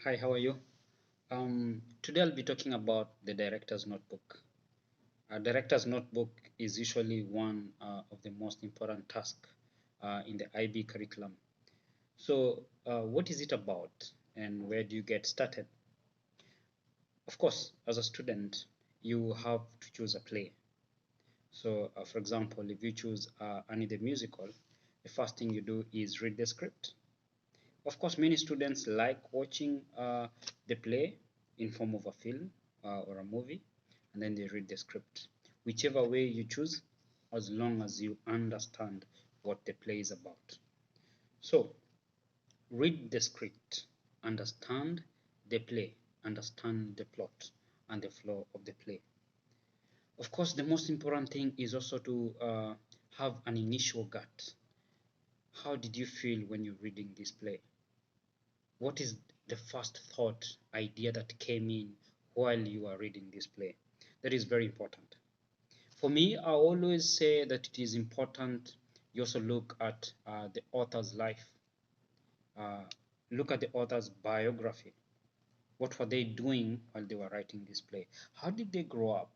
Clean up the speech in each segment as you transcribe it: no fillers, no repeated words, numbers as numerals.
Hi, how are you? Today I'll be talking about the director's notebook. A director's notebook is usually one of the most important tasks in the IB curriculum. So, what is it about and where do you get started? Of course, as a student, you have to choose a play. So, for example, if you choose Annie the musical, the first thing you do is read the script. Of course, many students like watching the play in form of a film or a movie, and then they read the script. Whichever way you choose, as long as you understand what the play is about. So, read the script, understand the play, understand the plot and the flow of the play. Of course, the most important thing is also to have an initial gut. How did you feel when you're reading this play? What is the first thought, idea that came in while you are reading this play? That is very important. For me, I always say that it is important you also look at the author's life. Uh, Look at the author's biography. What were they doing while they were writing this play? How did they grow up?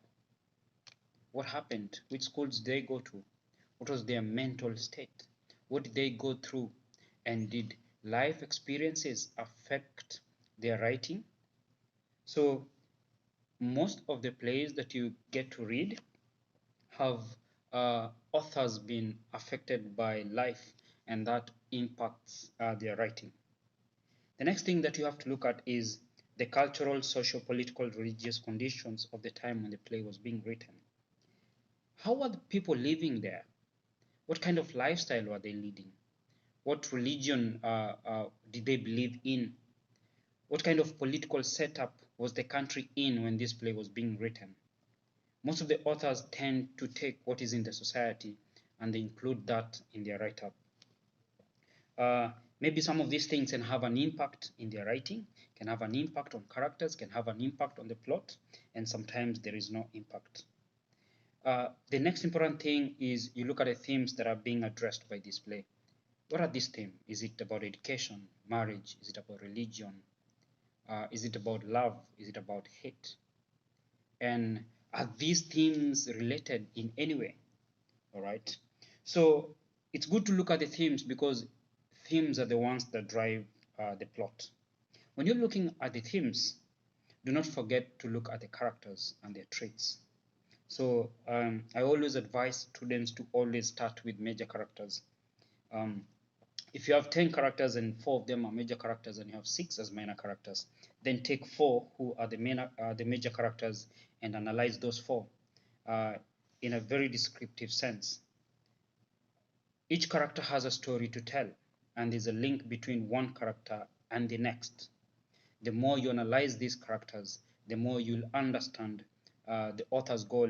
What happened? Which schools did they go to? What was their mental state? What did they go through? And did life experiences affect their writing? So most of the plays that you get to read have authors been affected by life, and that impacts their writing. The next thing that you have to look at is the cultural, social, political, religious conditions of the time when the play was being written. How were the people living there? What kind of lifestyle were they leading? What religion did they believe in? What kind of political setup was the country in when this play was being written? Most of the authors tend to take what is in the society and they include that in their write-up. Maybe some of these things can have an impact in their writing, can have an impact on characters, can have an impact on the plot, and sometimes there is no impact. The next important thing is you look at the themes that are being addressed by this play. What are these themes? Is it about education, marriage? Is it about religion? Is it about love? Is it about hate? And are these themes related in any way? All right. So it's good to look at the themes because themes are the ones that drive the plot. When you're looking at the themes, do not forget to look at the characters and their traits. So I always advise students to always start with major characters. Um, if you have 10 characters and 4 of them are major characters and you have 6 as minor characters, then take 4 who are the major characters and analyze those 4 uh, in a very descriptive sense. Each character has a story to tell, and there's a link between one character and the next. The more you analyze these characters, the more you'll understand the author's goal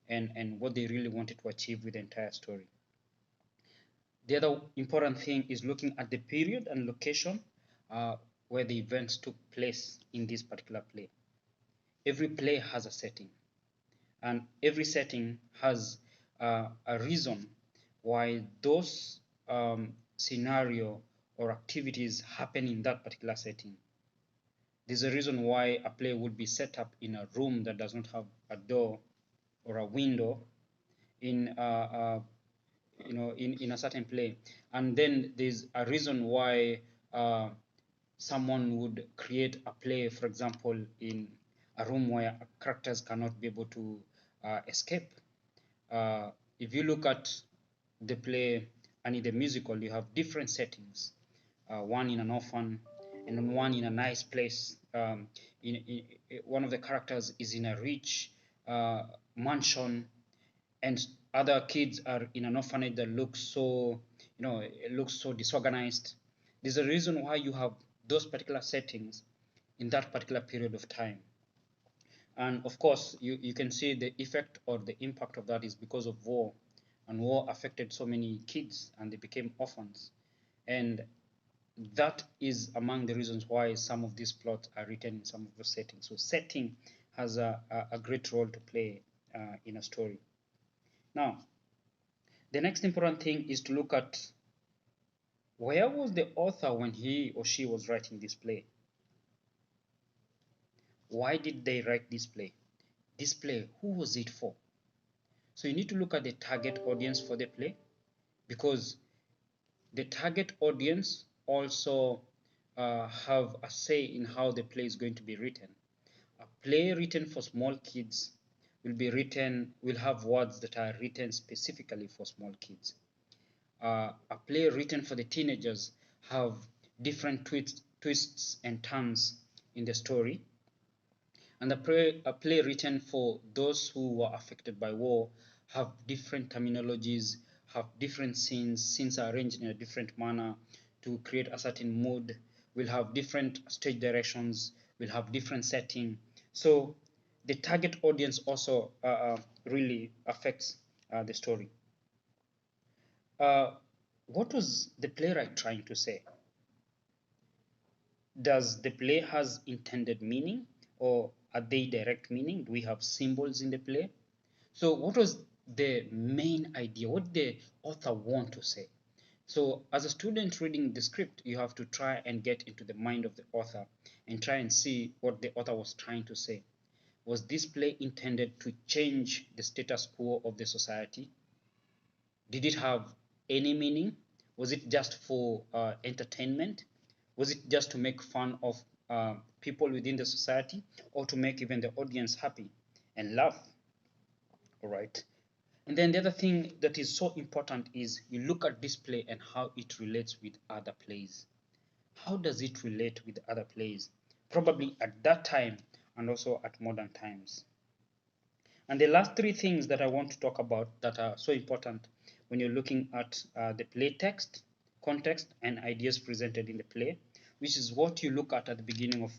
and what they really wanted to achieve with the entire story. The other important thing is looking at the period and location where the events took place in this particular play. Every play has a setting, and every setting has a reason why those scenario or activities happen in that particular setting. There's a reason why a play would be set up in a room that does not have a door or a window in in a certain play, and then there's a reason why someone would create a play, for example, in a room where characters cannot be able to escape. If you look at the play and in the musical, you have different settings, one in an orphan and one in a nice place. One of the characters is in a rich mansion, and other kids are in an orphanage that looks so, it looks so disorganized. There's a reason why you have those particular settings in that particular period of time. And of course, you can see the effect or the impact of that is because of war. And war affected so many kids and they became orphans. And that is among the reasons why some of these plots are written in some of the settings. So setting has a great role to play in a story. Now, the next important thing is to look at where was the author when he or she was writing this play? Why did they write this play? This play, who was it for? So you need to look at the target audience for the play, because the target audience also have a say in how the play is going to be written. A play written for small kids will have words that are written specifically for small kids. A play written for the teenagers have different twists and turns in the story. And a play written for those who were affected by war have different terminologies, have different scenes. Scenes are arranged in a different manner to create a certain mood. We'll have different stage directions. We'll have different setting. So the target audience also really affects the story. What was the playwright trying to say? Does the play has intended meaning, or are they direct meaning? Do we have symbols in the play? So what was the main idea? What did the author want to say? So as a student reading the script, you have to try and get into the mind of the author and try and see what the author was trying to say. Was this play intended to change the status quo of the society? Did it have any meaning? Was it just for entertainment? Was it just to make fun of people within the society, or to make even the audience happy and laugh? All right. And then the other thing that is so important is you look at this play and how it relates with other plays. How does it relate with other plays? Probably at that time and also at modern times. And the last three things that I want to talk about that are so important when you're looking at the play text, context, and ideas presented in the play, which is what you look at the beginning of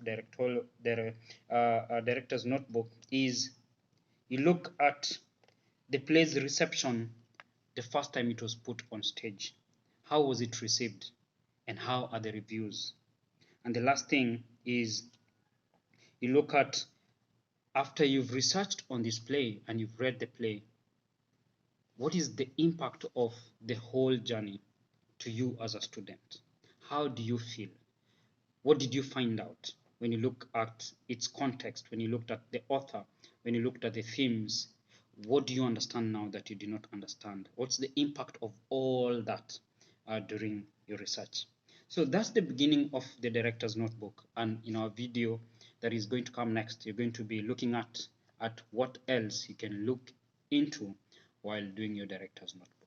director's notebook, is you look at the play's reception the first time it was put on stage. How was it received? And how are the reviews? And the last thing is you look at, after you've researched on this play and you've read the play, what is the impact of the whole journey to you as a student? How do you feel? What did you find out when you look at its context, when you looked at the author, when you looked at the themes? What do you understand now that you did not understand? What's the impact of all that during your research? So that's the beginning of the director's notebook. And in our video that is going to come next, you're going to be looking at what else you can look into while doing your director's notebook.